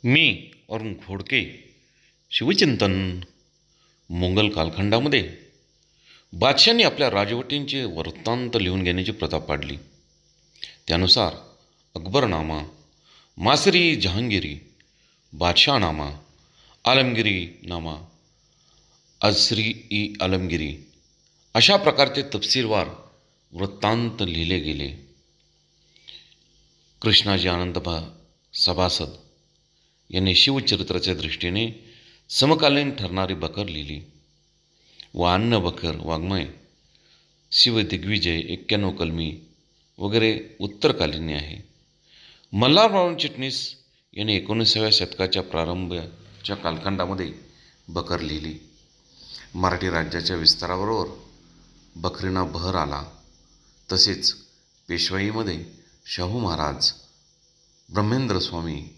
मी Arun Khodke शिवचिंतन Mongol कालखंडामध्ये बादशांनी आपल्या राजवटींचे वृत्तांत लिहून घेण्याची प्रथा पाडली. त्यानुसार अकबरनामा, मासरी जहांगीरी, बादशाहनामा, आलमगिरी नामा, अजसरी ई आलमगिरी अशा प्रकारचे तपशीलवार वृत्तांत लिहिले गेले. कृष्णाजी आनंद सभासद यांनी शिवचरित्राच्या दृष्टीने समकालीन ठरणारी बखर लिहिली व अन्न बखर वाङ्मय, शिवदिग्विजय 91 कलमी वगैरे उत्तरकालीन आहे. मल्हारराव चिटणीस यांनी 19व्या शतकाच्या प्रारंभाच्या कालखंडामध्ये बखर लिहिली. मराठी राज्याच्या विस्ताराबरोबर बखरींना बहर आला. तसेच पेशवाईमध्ये शाहू महाराज, ब्रह्मेंद्र स्वामी,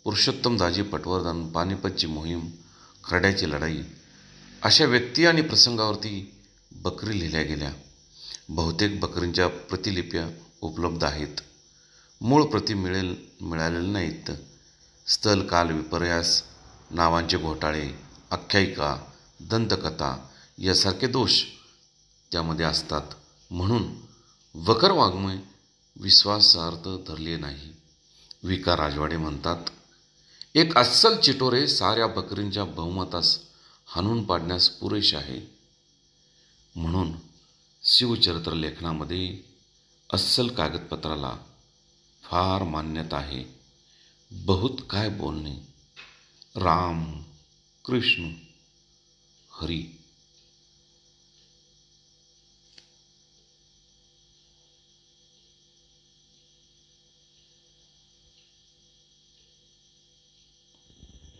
पुरुषोत्तमदाजी पटवर्धन, पानिपतची मोहीम, खर्ड्याची लढाई अशा व्यक्ती आणि प्रसंगावरती बकरी लिहिल्या गेल्या. बहुतेक बकरींच्या प्रतिलिप्या उपलब्ध आहेत. मूळ प्रती मिळालेल्या नाहीत. स्थल, काल, विपर्यास, नावांचे घोटाळे, आख्यायिका, दंतकथा यासारखे दोष त्यामध्ये असतात. म्हणून बकर वाङ्मय विश्वासार्थ धरले नाही. विका राजवाडे म्हणतात, एक अस्सल चिटोरे साऱ्या बकरींच्या बहुमतास हाणून पाडण्यास पुरेसे आहे. म्हणून शिवचरित्र लेखनामध्ये अस्सल कागदपत्राला फार मान्यता आहे. बहुत काय बोलणे. राम, कृष्ण, हरी